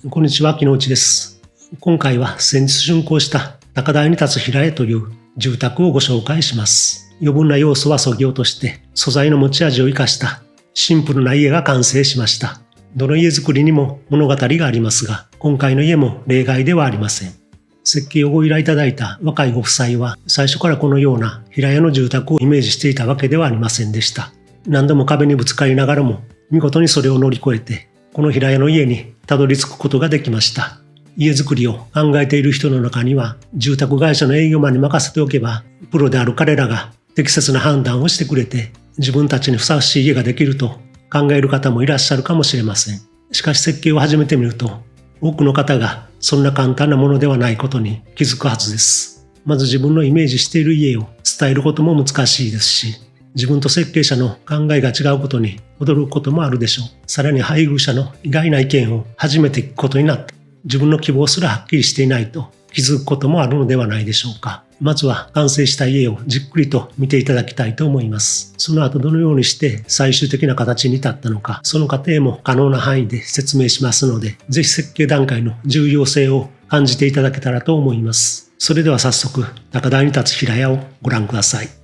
こんにちは、木之内です。今回は先日竣工した高台に立つ平屋という住宅をご紹介します。余分な要素は削ぎ落として素材の持ち味を生かしたシンプルな家が完成しました。どの家づくりにも物語がありますが、今回の家も例外ではありません。設計をご依頼いただいた若いご夫妻は最初からこのような平屋の住宅をイメージしていたわけではありませんでした。何度も壁にぶつかりながらも見事にそれを乗り越えてこの平屋の家にたどり着くことができました。家づくりを考えている人の中には、住宅会社の営業マンに任せておけばプロである彼らが適切な判断をしてくれて自分たちにふさわしい家ができると考える方もいらっしゃるかもしれません。しかし設計を始めてみると、多くの方がそんな簡単なものではないことに気づくはずです。まず自分のイメージしている家を伝えることも難しいですし、自分と設計者の考えが違うことに驚くこともあるでしょう。さらに配偶者の意外な意見を初めて聞くことになって、自分の希望すらはっきりしていないと気づくこともあるのではないでしょうか。まずは完成した家をじっくりと見ていただきたいと思います。その後どのようにして最終的な形に至ったのか、その過程も可能な範囲で説明しますので、ぜひ設計段階の重要性を感じていただけたらと思います。それでは早速、高台に立つ平屋をご覧ください。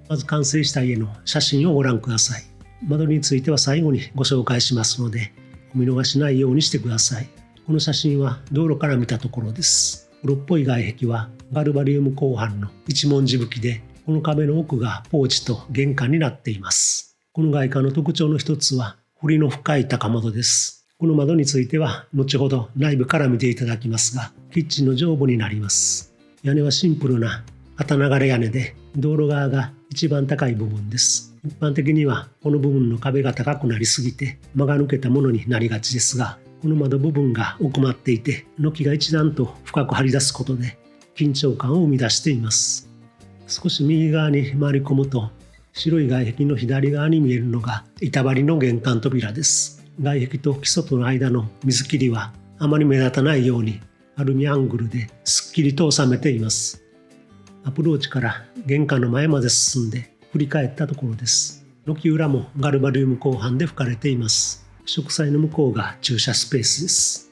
まず完成した家の写真をご覧ください。間取りについては最後にご紹介しますので、お見逃しないようにしてください。この写真は道路から見たところです。黒っぽい外壁はガルバリウム鋼板の一文字葺きで、この壁の奥がポーチと玄関になっています。この外観の特徴の一つは彫りの深い高窓です。この窓については後ほど内部から見ていただきますが、キッチンの上部になります。屋根はシンプルな片流れ屋根で、道路側が一番高い部分です。一般的にはこの部分の壁が高くなりすぎて間が抜けたものになりがちですが、この窓部分が奥まっていて軒が一段と深く張り出すことで緊張感を生み出しています。少し右側に回り込むと、白い外壁の左側に見えるのが板張りの玄関扉です。外壁と基礎との間の水切りはあまり目立たないようにアルミアングルですっきりと収めています。アプローチから玄関の前まで進んで振り返ったところです。軒裏もガルバリウム鋼板で拭かれています。植栽の向こうが駐車スペースです。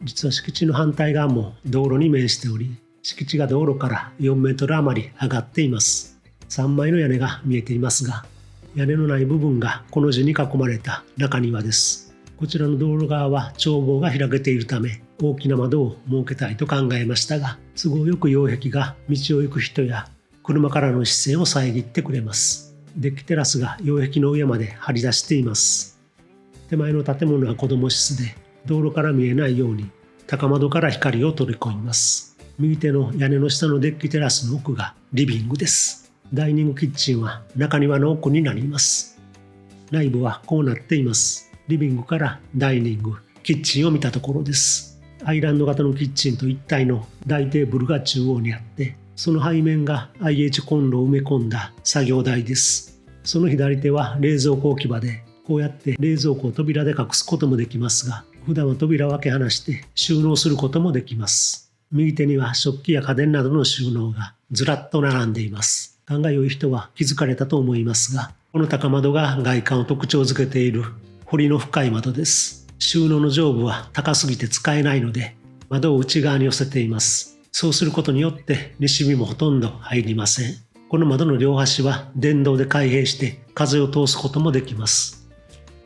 実は敷地の反対側も道路に面しており、敷地が道路から4メートル余り上がっています。3枚の屋根が見えていますが、屋根のない部分がこの字に囲まれた中庭です。こちらの道路側は眺望が開けているため、大きな窓を設けたいと考えましたが、都合よく擁壁が道を行く人や車からの視線を遮ってくれます。デッキテラスが擁壁の上まで張り出しています。手前の建物は子供室で、道路から見えないように高窓から光を取り込みます。右手の屋根の下のデッキテラスの奥がリビングです。ダイニングキッチンは中庭の奥になります。内部はこうなっています。リビングからダイニング、キッチンを見たところです。アイランド型のキッチンと一体の大テーブルが中央にあって、その背面が IH コンロを埋め込んだ作業台です。その左手は冷蔵庫置き場で、こうやって冷蔵庫を扉で隠すこともできますが、普段は扉を開け放して収納することもできます。右手には食器や家電などの収納がずらっと並んでいます。勘が良い人は気づかれたと思いますが、この高窓が外観を特徴づけている彫りの深い窓です。収納の上部は高すぎて使えないので、窓を内側に寄せています。そうすることによって西日もほとんど入りません。この窓の両端は電動で開閉して風を通すこともできます。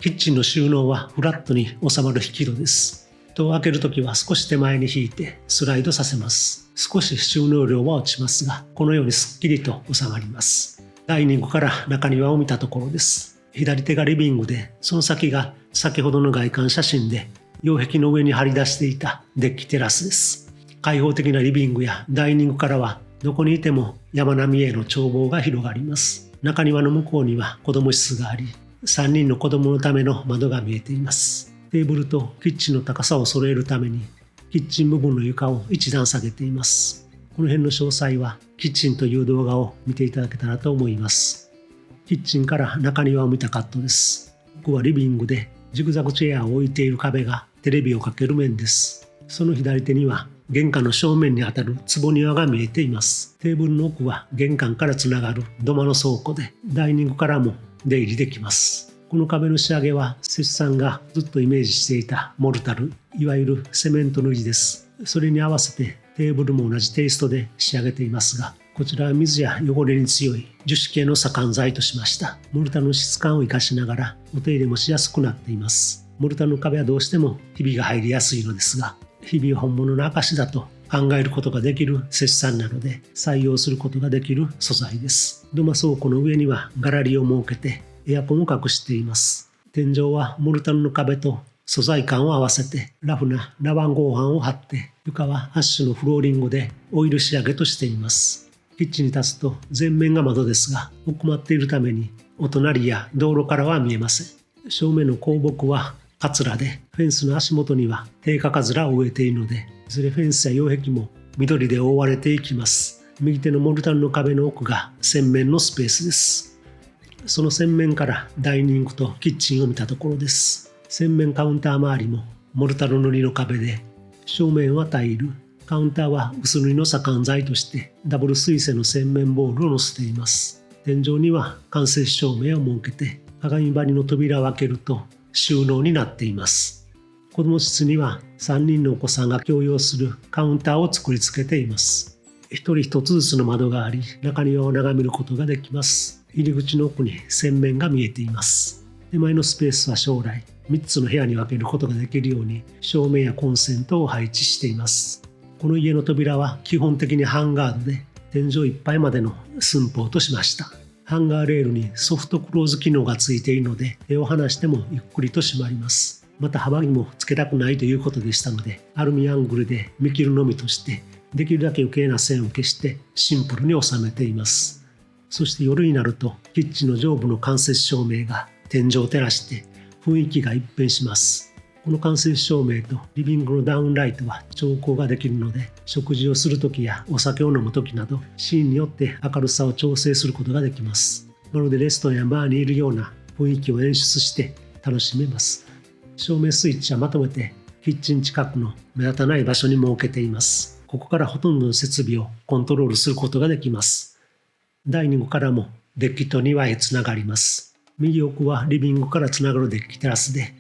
キッチンの収納はフラットに収まる引き戸です。戸を開けるときは少し手前に引いてスライドさせます。少し収納量は落ちますが、このようにすっきりと収まります。ダイニングから中庭を見たところです。左手がリビングで、その先が先ほどの外観写真で擁壁の上に張り出していたデッキテラスです。開放的なリビングやダイニングからはどこにいても山並みへの眺望が広がります。中庭の向こうには子供室があり、3人の子供のための窓が見えています。テーブルとキッチンの高さを揃えるためにキッチン部分の床を一段下げています。この辺の詳細はキッチンという動画を見ていただけたらと思います。キッチンから中庭を見たカットです。ここはリビングでジグザグチェアを置いている壁がテレビをかける面です。その左手には玄関の正面にあたる坪庭が見えています。テーブルの奥は玄関からつながる土間の倉庫で、ダイニングからも出入りできます。この壁の仕上げは摂さんがずっとイメージしていたモルタル、いわゆるセメント塗りです。それに合わせてテーブルも同じテイストで仕上げていますが、こちらは水や汚れに強い樹脂系の左官材としました。モルタルの質感を生かしながらお手入れもしやすくなっています。モルタルの壁はどうしてもひびが入りやすいのですが、ひびは本物の証だと考えることができる摂産なので採用することができる素材です。土間倉庫の上にはガラリを設けてエアコンを隠しています。天井はモルタルの壁と素材感を合わせてラフなラバン合板を貼って、床はアッシュのフローリングでオイル仕上げとしています。キッチンに立つと全面が窓ですが、奥まっているためにお隣や道路からは見えません。正面の高木はカツラで、フェンスの足元には低価カズラを植えているので、いずれフェンスや擁壁も緑で覆われていきます。右手のモルタルの壁の奥が洗面のスペースです。その洗面からダイニングとキッチンを見たところです。洗面カウンター周りもモルタル塗りの壁で、正面はタイル、カウンターは薄塗りの左官材としてダブル水性の洗面ボールを乗せています。天井には間接照明を設けて、鏡張りの扉を開けると収納になっています。子供室には3人のお子さんが共用するカウンターを作り付けています。一人一つずつの窓があり、中庭を眺めることができます。入り口の奥に洗面が見えています。手前のスペースは将来3つの部屋に分けることができるように照明やコンセントを配置しています。この家の扉は基本的にハンガードで、天井いっぱいまでの寸法としました。ハンガーレールにソフトクローズ機能がついているので、手を離してもゆっくりと閉まります。また幅にもつけたくないということでしたので、アルミアングルで見切るのみとして、できるだけ余計な線を消してシンプルに収めています。そして夜になるとキッチンの上部の間接照明が天井を照らして雰囲気が一変します。この間接照明とリビングのダウンライトは調光ができるので、食事をするときやお酒を飲むときなどシーンによって明るさを調整することができます。まるでレストランやバーにいるような雰囲気を演出して楽しめます。照明スイッチはまとめてキッチン近くの目立たない場所に設けています。ここからほとんどの設備をコントロールすることができます。ダイニングからもデッキと庭へつながります。右奥はリビングからつながるデッキテラスで、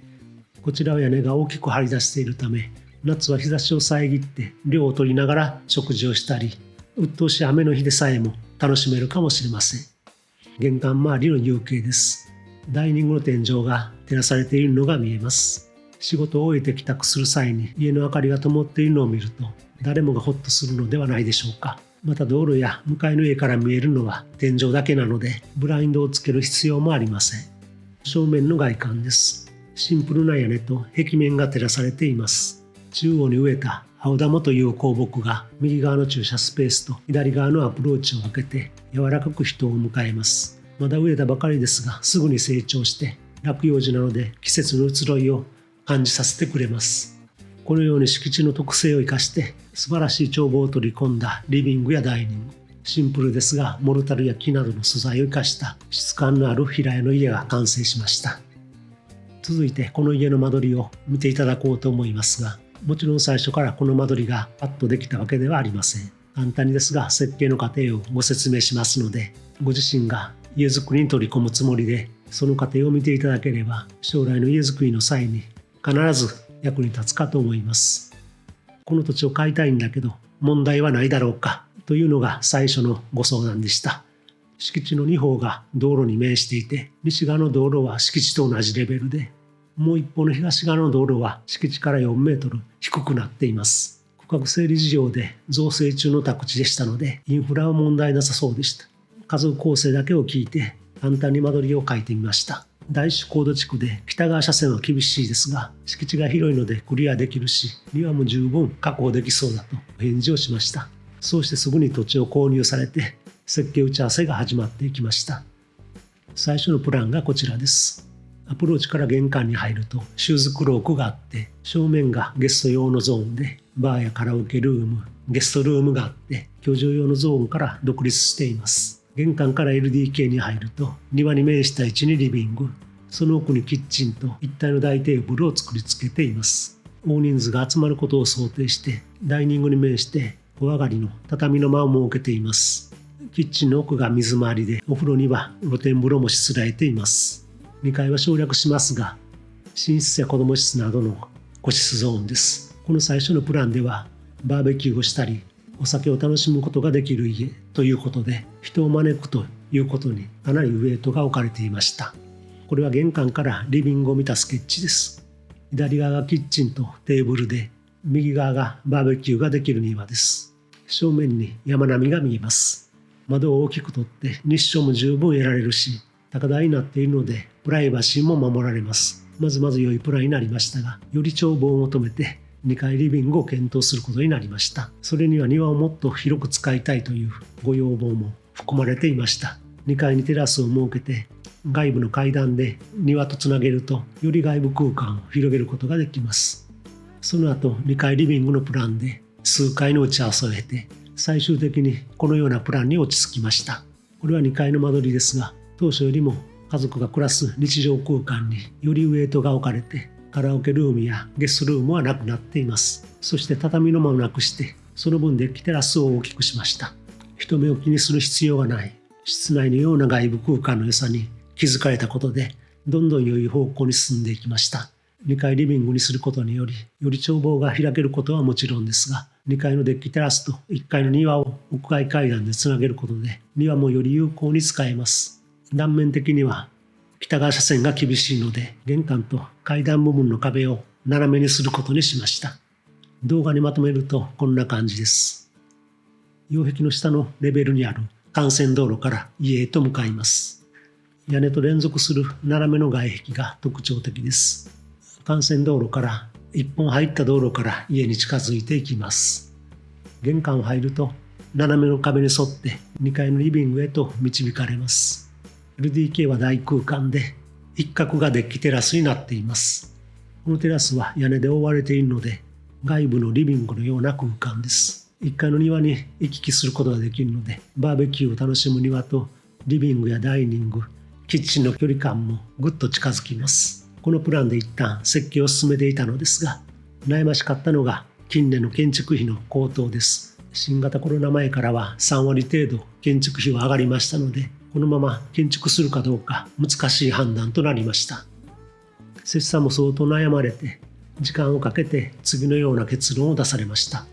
こちらは屋根が大きく張り出しているため、夏は日差しを遮って涼を取りながら食事をしたり、鬱陶しい雨の日でさえも楽しめるかもしれません。玄関周りの夕景です。ダイニングの天井が照らされているのが見えます。仕事を終えて帰宅する際に家の明かりが灯っているのを見ると、誰もがホッとするのではないでしょうか。また道路や向かいの家から見えるのは天井だけなので、ブラインドをつける必要もありません。正面の外観です。シンプルな屋根と壁面が照らされています。中央に植えた青玉という香木が右側の駐車スペースと左側のアプローチを分けて柔らかく人を迎えます。まだ植えたばかりですが、すぐに成長して落葉樹なので季節の移ろいを感じさせてくれます。このように敷地の特性を生かして素晴らしい眺望を取り込んだリビングやダイニング、シンプルですがモルタルや木などの素材を生かした質感のある平屋の家が完成しました。続いてこの家の間取りを見ていただこうと思いますが、もちろん最初からこの間取りがパッとできたわけではありません。簡単にですが設計の過程をご説明しますので、ご自身が家づくりに取り込むつもりでその過程を見ていただければ、将来の家づくりの際に必ず役に立つかと思います。この土地を買いたいんだけど問題はないだろうかというのが最初のご相談でした。敷地の2方が道路に面していて、西側の道路は敷地と同じレベルで、もう一方の東側の道路は敷地から4メートル低くなっています。区画整理事業で造成中の宅地でしたので、インフラは問題なさそうでした。家族構成だけを聞いて簡単に間取りを書いてみました。大種高度地区で北側車線は厳しいですが、敷地が広いのでクリアできるし、庭も十分確保できそうだと返事をしました。そうしてすぐに土地を購入されて設計打ち合わせが始まっていきました。最初のプランがこちらです。アプローチから玄関に入るとシューズクロークがあって、正面がゲスト用のゾーンで、バーやカラオケルーム、ゲストルームがあって、居住用のゾーンから独立しています。玄関から LDK に入ると庭に面した位置にリビング、その奥にキッチンと一体の大テーブルを作り付けています。大人数が集まることを想定してダイニングに面して小上がりの畳の間を設けています。キッチンの奥が水回りで、お風呂には露天風呂もしつらえています。2階は省略しますが、寝室や子供室などの個室ゾーンです。この最初のプランでは、バーベキューをしたり、お酒を楽しむことができる家ということで、人を招くということにかなりウエイトが置かれていました。これは玄関からリビングを見たスケッチです。左側がキッチンとテーブルで、右側がバーベキューができる庭です。正面に山並みが見えます。窓を大きく取って日照も十分得られるし、高台になっているのでプライバシーも守られます。まず良いプランになりましたが、より眺望を求めて2階リビングを検討することになりました。それには庭をもっと広く使いたいというご要望も含まれていました。2階にテラスを設けて、外部の階段で庭とつなげると、より外部空間を広げることができます。その後、2階リビングのプランで数回の打ち合わせを経て、最終的にこのようなプランに落ち着きました。これは2階の間取りですが、当初よりも家族が暮らす日常空間によりウエイトが置かれて、カラオケルームやゲストルームはなくなっています。そして畳の間をなくして、その分デッキテラスを大きくしました。人目を気にする必要がない室内のような外部空間の良さに気づかれたことで、どんどん良い方向に進んでいきました。2階リビングにすることにより、より眺望が開けることはもちろんですが、2階のデッキテラスと1階の庭を屋外階段でつなげることで、庭もより有効に使えます。断面的には北側車線が厳しいので、玄関と階段部分の壁を斜めにすることにしました。動画にまとめるとこんな感じです。擁壁の下のレベルにある幹線道路から家へと向かいます。屋根と連続する斜めの外壁が特徴的です。幹線道路から一本入った道路から家に近づいていきます。玄関を入ると斜めの壁に沿って2階のリビングへと導かれます。LDK は大空間で一角がデッキテラスになっています。このテラスは屋根で覆われているので外部のリビングのような空間です。1階の庭に行き来することができるので、バーベキューを楽しむ庭とリビングやダイニング、キッチンの距離感もぐっと近づきます。このプランで一旦設計を進めていたのですが、悩ましかったのが近年の建築費の高騰です。新型コロナ前からは3割程度建築費は上がりましたので、このまま建築するかどうか難しい判断となりました。切さんも相当悩まれて、時間をかけて次のような結論を出されました。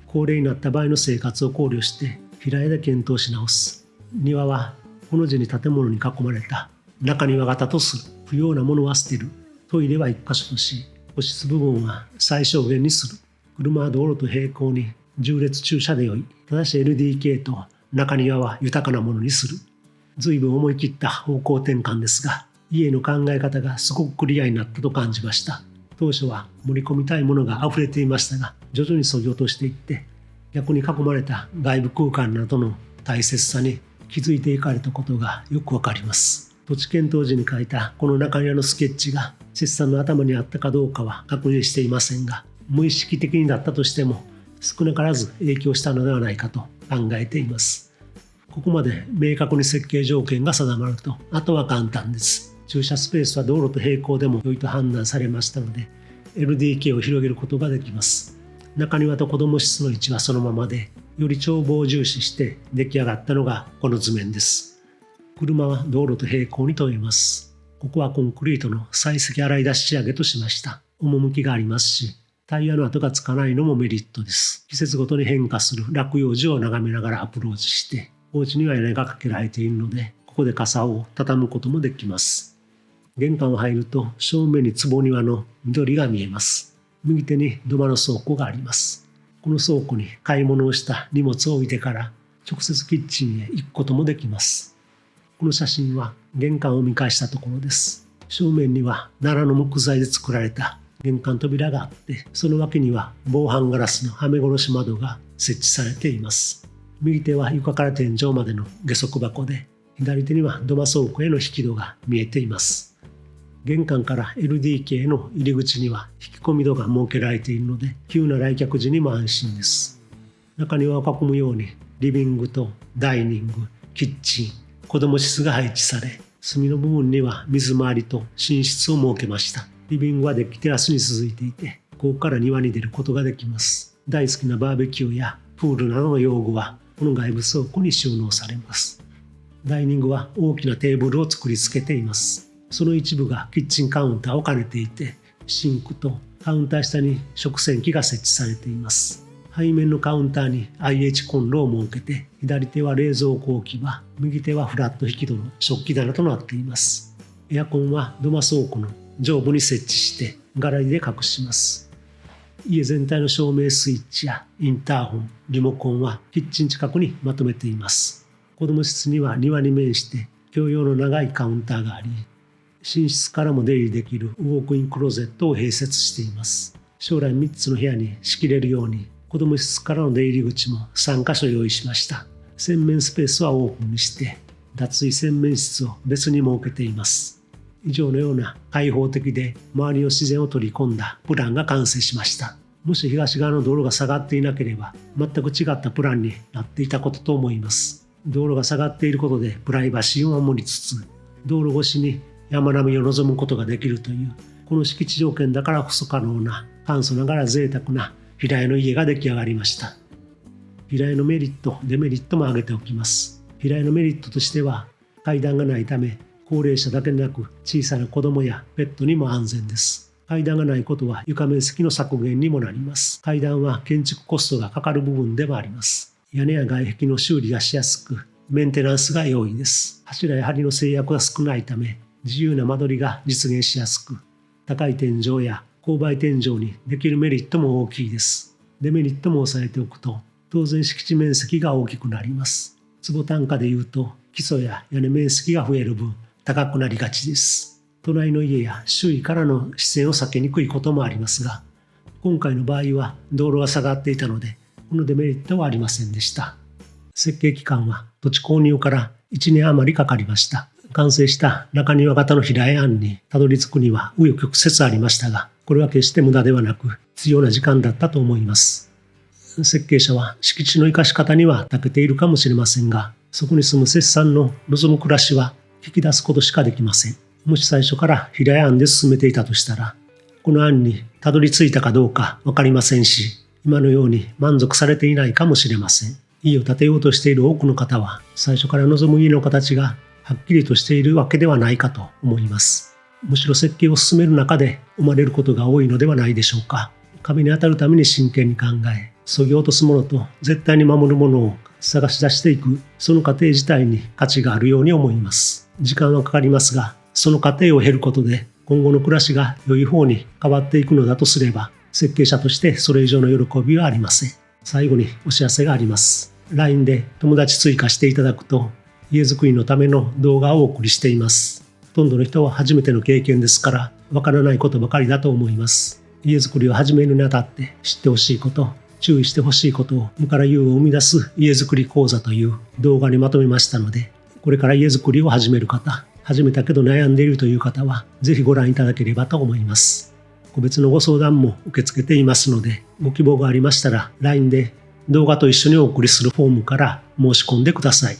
高齢になった場合の生活を考慮して平屋で検討し直す。庭はこの字に建物に囲まれた中庭型とする。不要なものは捨てる。トイレは1箇所とし、個室部分は最小限にする。車は道路と平行に縦列駐車でよい。ただし LDK と中庭は豊かなものにする。随分思い切った方向転換ですが、家の考え方がすごくクリアになったと感じました。当初は盛り込みたいものが溢れていましたが、徐々に削ぎ落としていって、逆に囲まれた外部空間などの大切さに気づいていかれたことがよくわかります。土地検討時に書いたこの中庭のスケッチが切さんの頭にあったかどうかは確認していませんが、無意識的にだったとしても少なからず影響したのではないかと考えています。ここまで明確に設計条件が定まると、あとは簡単です。駐車スペースは道路と平行でも良いと判断されましたので、LDK を広げることができます。中庭と子供室の位置はそのままで、より眺望を重視して出来上がったのがこの図面です。車は道路と平行に止めます。ここはコンクリートの砕石洗い出し仕上げとしました。趣がありますし、タイヤの跡がつかないのもメリットです。季節ごとに変化する落葉樹を眺めながらアプローチして、お家には屋根がかけられているので、ここで傘を畳むこともできます。玄関を入ると正面に坪庭の緑が見えます。右手に土間の倉庫があります。この倉庫に買い物をした荷物を置いてから直接キッチンへ行くこともできます。この写真は玄関を見返したところです。正面には奈良の木材で作られた玄関扉があって、その脇には防犯ガラスのはめ殺し窓が設置されています。右手は床から天井までの下足箱で、左手には土間倉庫への引き戸が見えています。玄関から LDK の入り口には引き込み戸が設けられているので、急な来客時にも安心です。中庭を囲むようにリビングとダイニング、キッチン、子供室が配置され、隅の部分には水回りと寝室を設けました。リビングはデッキテラスに続いていて、ここから庭に出ることができます。大好きなバーベキューやプールなどの用具はこの外部倉庫に収納されます。ダイニングは大きなテーブルを作り付けています。その一部がキッチンカウンターを兼ねていて、シンクとカウンター下に食洗機が設置されています。背面のカウンターに IH コンロを設けて、左手は冷蔵庫置き場、右手はフラット引き戸の食器棚となっています。エアコンは土間倉庫の上部に設置してガラリで隠します。家全体の照明スイッチやインターホン、リモコンはキッチン近くにまとめています。子供室には庭に面して共用の長いカウンターがあり、寝室からも出入りできるウォークインクローゼットを併設しています。将来3つの部屋に仕切れるように、子供室からの出入り口も3カ所用意しました。洗面スペースはオープンにして、脱衣洗面室を別に設けています。以上のような開放的で周りの自然を取り込んだプランが完成しました。もし東側の道路が下がっていなければ、全く違ったプランになっていたことと思います。道路が下がっていることでプライバシーを守りつつ、道路越しに山並みを望むことができるという、この敷地条件だからこそ可能な簡素ながら贅沢な平屋の家が出来上がりました。平屋のメリット、デメリットも挙げておきます。平屋のメリットとしては、階段がないため、高齢者だけでなく小さな子供やペットにも安全です。階段がないことは床面積の削減にもなります。階段は建築コストがかかる部分でもあります。屋根や外壁の修理がしやすく、メンテナンスが容易です。柱や梁の制約が少ないため、自由な間取りが実現しやすく、高い天井や勾配天井にできるメリットも大きいです。デメリットも押さえておくと、当然敷地面積が大きくなります。坪単価でいうと、基礎や屋根面積が増える分、高くなりがちです。隣の家や周囲からの視線を避けにくいこともありますが、今回の場合は道路が下がっていたので、このデメリットはありませんでした。設計期間は土地購入から1年余りかかりました。完成した中庭型の平屋案にたどり着くには紆余曲折ありましたが、これは決して無駄ではなく必要な時間だったと思います。設計者は敷地の生かし方には長けているかもしれませんが、そこに住む摂産の望む暮らしは引き出すことしかできません。もし最初から平屋案で進めていたとしたら、この案にたどり着いたかどうかわかりませんし、今のように満足されていないかもしれません。家を建てようとしている多くの方は、最初から望む家の形がはっきりとしているわけではないかと思います。むしろ設計を進める中で生まれることが多いのではないでしょうか。壁に当たるために真剣に考え、削ぎ落とすものと絶対に守るものを探し出していく、その過程自体に価値があるように思います。時間はかかりますが、その過程を経ることで今後の暮らしが良い方に変わっていくのだとすれば、設計者としてそれ以上の喜びはありません。最後にお知らせがあります。LINE で友達追加していただくと、家づくりのための動画をお送りしています。ほとんどの人は初めての経験ですから、わからないことばかりだと思います。家づくりを始めるにあたって知ってほしいこと、注意してほしいことを無から有を生み出す家づくり講座という動画にまとめましたので、これから家づくりを始める方、始めたけど悩んでいるという方は、ぜひご覧いただければと思います。個別のご相談も受け付けていますので、ご希望がありましたら LINE で動画と一緒にお送りするフォームから申し込んでください。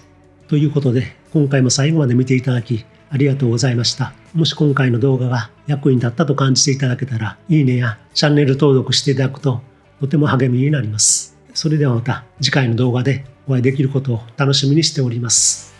ということで、今回も最後まで見ていただきありがとうございました。もし今回の動画が役に立ったと感じていただけたら、いいねやチャンネル登録していただくととても励みになります。それではまた次回の動画でお会いできることを楽しみにしております。